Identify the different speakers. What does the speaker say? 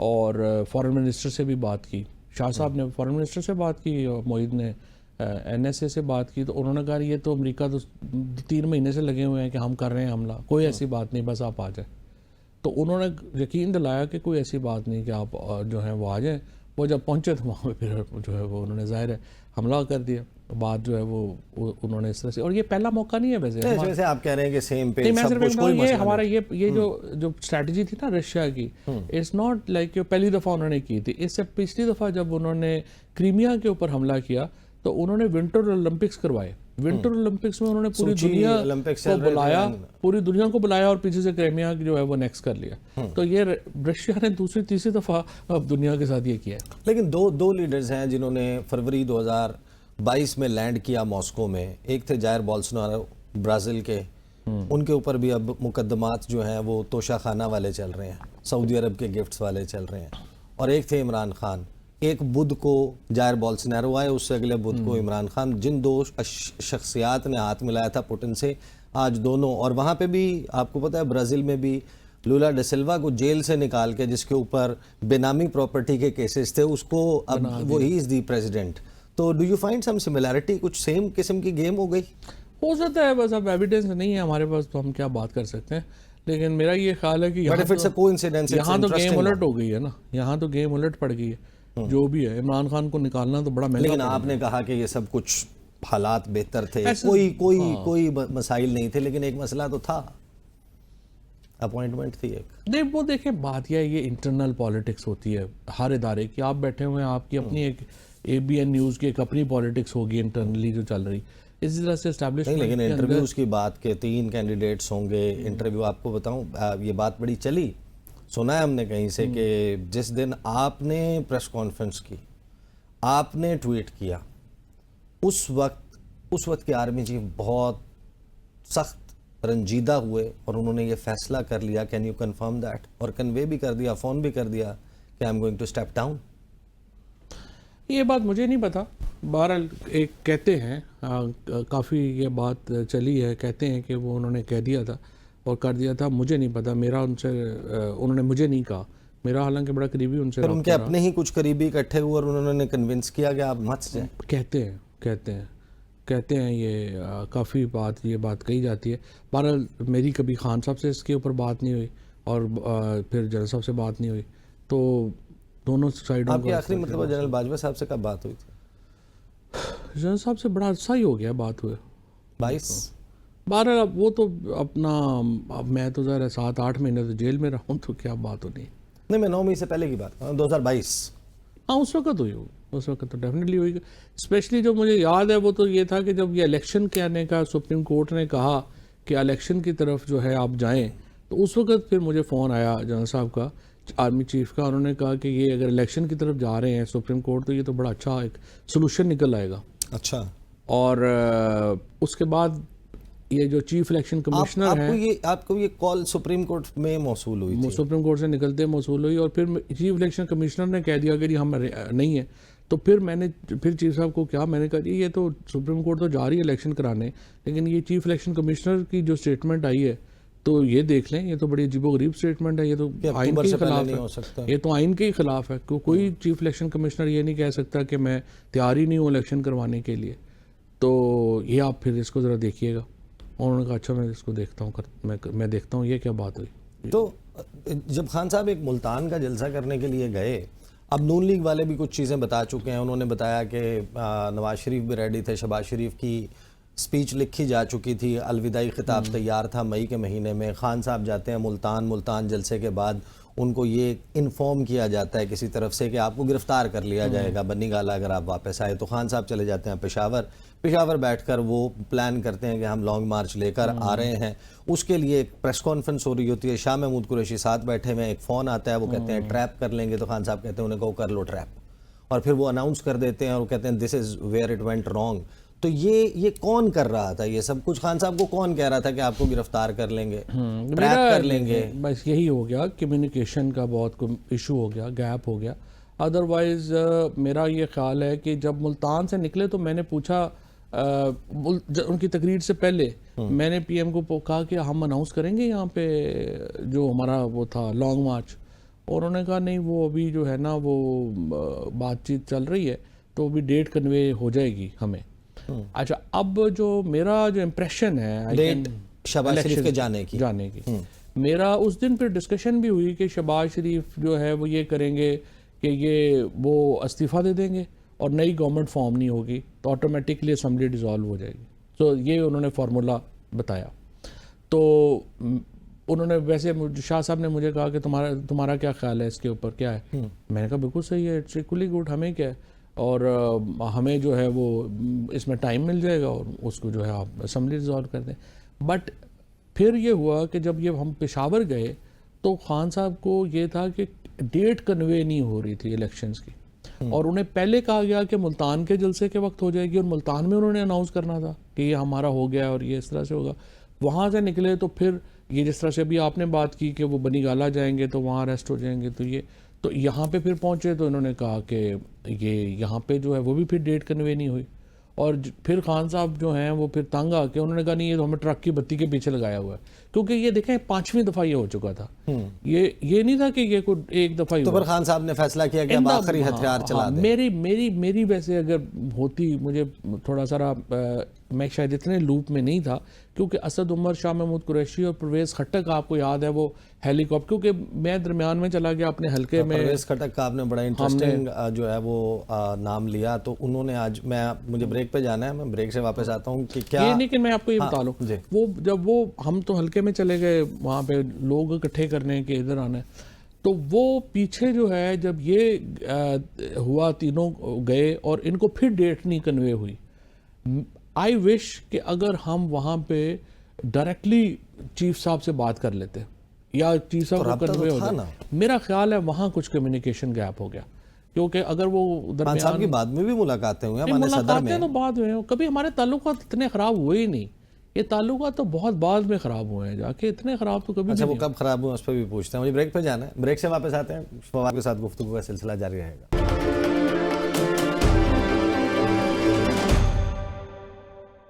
Speaker 1: اور foreign minister سے بھی بات کی, شاہ صاحب نے فارن منسٹر سے بات کی, اور معید نے NSA سے بات کی, تو انہوں نے کہا یہ تو امریکہ تو 3 مہینے سے لگے ہوئے ہیں کہ ہم کر رہے ہیں حملہ, کوئی ایسی بات نہیں, بس آپ آ جائیں. تو انہوں نے یقین دلایا کہ کوئی ایسی بات نہیں کہ آپ جو ہیں وہ آ جائیں. وہ جب پہنچے تو وہاں پہ پھر جو ہے وہ انہوں نے ظاہر ہے حملہ کر دیا. بات جو ہے وہ انہوں نے اس طرح سے, اور یہ پہلا موقع نہیں ہے ویسے.
Speaker 2: جیسے آپ کہہ رہے ہیں کہ سیم پیج
Speaker 1: میں
Speaker 2: سب
Speaker 1: صرف
Speaker 2: کچھ, کوئی
Speaker 1: یہ
Speaker 2: مسئلہ
Speaker 1: ہمارا یہ جو اسٹریٹجی تھی نا رشیا کی, اٹس ناٹ لائک کہ پہلی دفعہ انہوں نے کی تھی. اس سے پچھلی دفعہ جب انہوں نے کرائمیا کے اوپر حملہ کیا تو انہوں نے ونٹر اولمپکس کروائے. ونٹر اولمپکس میں انہوں نے پوری دنیا کو بلایا, پوری دنیا کو بلایا, اور پیچھے سے کرائمیا جو ہے وہ نیکس کر لیا. تو یہ رشیا نے دوسری تیسری دفعہ اب دنیا کے ساتھ یہ کیا ہے.
Speaker 2: لیکن دو لیڈرز ہیں جنہوں نے فروری 2022 میں لینڈ کیا ماسکو میں. ایک تھے جائر بولسونارو برازیل کے, ان کے اوپر بھی اب مقدمات جو ہیں وہ توشہ خانہ والے چل رہے ہیں, سعودی عرب کے گفٹس والے چل رہے ہیں. اور ایک تھے عمران خان. ایک بدھ کو جائر بولسونارو آئے, اس سے اگلے بدھ کو عمران خان. جن دو شخصیات نے ہاتھ ملایا تھا پوٹن سے, آج دونوں, اور وہاں پہ بھی آپ کو پتہ ہے برازیل میں بھی لولا ڈے سلوا کو جیل سے نکال کے, جس کے اوپر بے نامی پراپرٹی کے کیسز تھے, اس کو اب وہ ہی از دی پریزیڈنٹ. تو do you find some similarity, کچھ سیم قسم کی گیم ہو گئی؟
Speaker 1: ہو سکتا ہے, بس اب ایویڈنس نہیں ہے ہمارے پاس تو ہم کیا بات کر سکتے ہیں. لیکن میرا یہ خیال ہے کہ یہاں تو گیم الٹ ہو گئی ہے نا, یہاں تو گیم الٹ پڑ گئی ہے. جو بھی ہے عمران خان کو نکالنا تو بڑا مہنگا.
Speaker 2: لیکن آپ نے کہا کہ یہ سب کچھ حالات بہتر تھے, کوئی مسائل نہیں تھے, لیکن ایک مسئلہ تو تھا, اپوائنٹمنٹ تھی ایک.
Speaker 1: نہیں وہ دیکھیں بات یہ انٹرنل پالیٹکس ہوتی ہے ہر ادارے کی. آپ بیٹھے ہوئے ہیں, آپ کی اپنی ایک ABN نیوز کی ایک اپنی پالیٹکس ہوگی انٹرنلی جو چل رہی, اسی طرح سے اسٹیبلشمنٹ.
Speaker 2: لیکن انٹرویوز کی بات کے 3 کینڈیڈیٹس ہوں گے. انٹرویو آپ کو بتاؤں, یہ بات بڑی چلی, سنا ہے ہم نے کہیں سے کہ جس دن آپ نے پریس کانفرنس کی, آپ نے ٹویٹ کیا, اس وقت کے آرمی چیف بہت سخت رنجیدہ ہوئے اور انہوں نے یہ فیصلہ کر لیا, کین یو کنفرم دیٹ, اور کنوے بھی کر دیا, فون بھی کر دیا کہ I'm going to step down.
Speaker 1: یہ بات مجھے نہیں پتا, بہرحال ایک کہتے ہیں, کافی یہ بات چلی ہے, کہتے ہیں کہ وہ انہوں نے کہہ دیا تھا اور کر دیا تھا. مجھے نہیں پتا, میرا ان سے, انہوں نے مجھے نہیں کہا, میرا حالانکہ بڑا قریبی ان سے.
Speaker 2: پھر ان کے اپنے ہی کچھ قریبی اکٹھے ہوئے اور انہوں نے کنونس کیا کہ آپ مت جائیں.
Speaker 1: کہتے ہیں یہ کافی یہ بات کہی جاتی ہے. بہرحال میری کبھی خان صاحب سے اس کے اوپر بات نہیں ہوئی, اور پھر جنرل صاحب سے بات نہیں ہوئی, تو دونوں سائڈوں.
Speaker 2: آپ کی آخری مرتبہ جنرل باجوہ صاحب سے کب بات ہوئی تھی؟
Speaker 1: جنرل صاحب سے بڑا عرصہ ہی ہو گیا بات ہوئے,
Speaker 2: 22.
Speaker 1: بہرحال وہ تو اپنا, میں تو ظاہر ہے 7-8 مہینے تو جیل میں رہا ہوں, تو کیا بات ہونی.
Speaker 2: نہیں, میں 9 مئی سے پہلے کی بات 2022.
Speaker 1: ہاں اس وقت ہوئی, اس وقت تو ڈیفینیٹلی ہوئی. اسپیشلی جو مجھے یاد ہے وہ تو یہ تھا کہ جب یہ الیکشن کہنے کا سپریم کورٹ نے کہا کہ الیکشن کی طرف جو ہے آپ جائیں, تو اس وقت پھر مجھے فون آیا جنرل صاحب کا, آرمی چیف کا. انہوں نے کہا کہ یہ اگر الیکشن کی طرف جا رہے ہیں سپریم کورٹ, تو یہ تو بڑا اچھا ایک سولوشن نکل آئے گا.
Speaker 2: اچھا.
Speaker 1: اور اس کے بعد یہ جو چیف الیکشن کمشنر ہیں,
Speaker 2: آپ کو یہ کال سپریم کورٹ میں موصول ہوئی تھی؟
Speaker 1: سپریم کورٹ سے نکلتے موصول ہوئی, اور پھر چیف الیکشن کمشنر نے کہہ دیا کہ ہم نہیں ہیں. تو پھر چیف صاحب کو کیا, میں نے کہا یہ تو سپریم کورٹ تو جا رہی ہے الیکشن کرانے, لیکن یہ چیف الیکشن کمشنر کی جو اسٹیٹمنٹ آئی ہے تو یہ دیکھ لیں, یہ تو بڑی عجیب و غریب اسٹیٹمنٹ ہے, یہ تو آئین کے خلاف ہے, یہ تو آئین کے ہی خلاف ہے. کوئی چیف الیکشن کمشنر یہ نہیں کہہ سکتا کہ میں تیار ہی نہیں ہوں الیکشن کروانے کے لیے. تو یہ آپ پھر اس کو ذرا دیکھیے گا. اور انہوں نے کہا اچھا میں اس کو دیکھتا ہوں, میں دیکھتا ہوں یہ کیا بات ہوئی.
Speaker 2: تو جب خان صاحب ایک ملتان کا جلسہ کرنے کے لیے گئے, اب نون لیگ والے بھی کچھ چیزیں بتا چکے ہیں. انہوں نے بتایا کہ نواز شریف بھی ریڈی تھے, شہباز شریف کی سپیچ لکھی جا چکی تھی, الوداعی خطاب تیار تھا مئی کے مہینے میں. خان صاحب جاتے ہیں ملتان جلسے کے بعد ان کو یہ انفارم کیا جاتا ہے کسی طرف سے کہ آپ کو گرفتار کر لیا جائے گا بنی گالہ اگر آپ واپس آئے. تو خان صاحب چلے جاتے ہیں پشاور بیٹھ کر وہ پلان کرتے ہیں کہ ہم لانگ مارچ لے کر آ رہے ہیں. اس کے لیے ایک پریس کانفرنس ہو رہی ہوتی ہے, شاہ محمود قریشی ساتھ بیٹھے ہوئے ہیں, ایک فون آتا ہے, وہ کہتے ہیں ٹریپ کر لیں گے. تو خان صاحب کہتے ہیں انہیں کہو کر لو ٹریپ, اور پھر وہ اناؤنس کر دیتے ہیں اور وہ کہتے ہیں this is where it went wrong. تو یہ کون کر رہا تھا یہ سب کچھ؟ خان صاحب کو کون کہہ رہا تھا کہ آپ کو گرفتار کر لیں گے, ٹریپ کر لیں گے؟
Speaker 1: بس یہی ہو گیا, کمیونیکیشن کا بہت ایشو ہو گیا, گیپ ہو گیا. ادروائز میرا یہ خیال ہے کہ جب ملتان سے نکلے تو میں نے پوچھا, ان کی تقریر سے پہلے میں نے پی ایم کو کہا کہ ہم اناؤنس کریں گے یہاں پہ جو ہمارا وہ تھا لانگ مارچ. اور انہوں نے کہا نہیں وہ ابھی جو ہے نا وہ بات چیت چل رہی ہے تو ابھی ڈیٹ کنوے ہو جائے گی ہمیں. اچھا اب جو میرا جو امپریشن ہے
Speaker 2: ڈیٹ شہباز شریف کے جانے کی
Speaker 1: میرا اس دن پھر ڈسکشن بھی ہوئی کہ شہباز شریف جو ہے وہ یہ کریں گے کہ یہ وہ استعفیٰ دے دیں گے اور نئی گورنمنٹ فارم نہیں ہوگی تو آٹومیٹکلی اسمبلی ڈیزالو ہو جائے گی. تو یہ انہوں نے فارمولا بتایا. تو انہوں نے ویسے شاہ صاحب نے مجھے کہا کہ تمہارا کیا خیال ہے اس کے اوپر کیا ہے. میں نے کہا بالکل صحیح ہے, اٹس ایکولی گڈ, ہمیں کیا ہے, اور ہمیں جو ہے وہ اس میں ٹائم مل جائے گا اور اس کو جو ہے آپ اسمبلی ڈیزالو کر دیں. بٹ پھر یہ ہوا کہ جب یہ ہم پشاور گئے تو خان صاحب کو یہ تھا کہ ڈیٹ کنوے نہیں ہو رہی تھی الیکشنز کی, اور انہیں پہلے کہا گیا کہ ملتان کے جلسے کے وقت ہو جائے گی, اور ملتان میں انہوں نے اناؤنس کرنا تھا کہ یہ ہمارا ہو گیا اور یہ اس طرح سے ہوگا. وہاں سے نکلے تو پھر یہ جس طرح سے ابھی آپ نے بات کی کہ وہ بنی گالا جائیں گے تو وہاں اریسٹ ہو جائیں گے, تو یہاں پہ پھر پہنچے تو انہوں نے کہا کہ یہ یہاں پہ جو ہے وہ بھی پھر ڈیٹ کنوے نہیں ہوئی. اور پھر خان صاحب جو ہیں وہ پھر تنگ آ کے انہوں نے کہا نہیں یہ تو ہمیں ٹرک کی بتی کے پیچھے لگایا ہوا ہے, کیونکہ یہ دیکھیں 5ویں دفعہ یہ ہو چکا تھا. یہ نہیں تھا کہ یہ کوئی ایک دفعہ ہی
Speaker 2: تو پھر خان صاحب نے فیصلہ کیا کہ اب آخری ہتھیار چلا دیں.
Speaker 1: میری ویسے اگر ہوتی مجھے تھوڑا سا میں شاید اتنے لوپ میں نہیں تھا, کیونکہ اسد عمر, شاہ محمود قریشی اور پرویز خٹک آپ کو یاد ہے وہ ہیلی کاپٹر, کیونکہ میں درمیان میں چلا گیا اپنے حلقے میں.
Speaker 2: پرویز خٹک کا آپ نے بڑا انٹرسٹنگ جو ہے وہ نام لیا, تو انہوں نے آج مجھے بریک پہ جانا ہے, میں بریک سے واپس آتا ہوں کہ کیا
Speaker 1: یہ نہیں کہ میں آپ کو یہ بتا لوں, وہ جب وہ ہم تو حلقے میں چلے گئے وہاں پہ لوگ اکٹھے کرنے کے ادھر آنا ہے, تو وہ پیچھے جو ہے جب یہ ہوا تینوں گئے اور ان کو پھر ڈیٹ نہیں کنوے ہوئی. آئی وش کہ اگر ہم وہاں پہ ڈائریکٹلی چیف صاحب سے بات کر لیتے یا چیف صاحب کو کنوے ہو جائے, میرا خیال ہے وہاں کچھ کمیونیکیشن گیپ ہو گیا. کیونکہ اگر وہ
Speaker 2: خان صاحب کی بعد میں بھی ملاقاتیں ہوئی ہیں,
Speaker 1: ملاقاتیں تو بعد میں, کبھی ہمارے تعلقات اتنے خراب ہوئے ہی نہیں. یہ تعلقات تو بہت بعد میں خراب ہوئے ہیں, جا کے اتنے خراب تو کبھی.
Speaker 2: اچھا وہ کب خراب ہوئے اس پہ بھی پوچھتے ہیں, مجھے بریک پہ جانا ہے, بریک سے واپس آتے ہیں, فواد کے ساتھ گفتگو کا سلسلہ جاری رہے گا.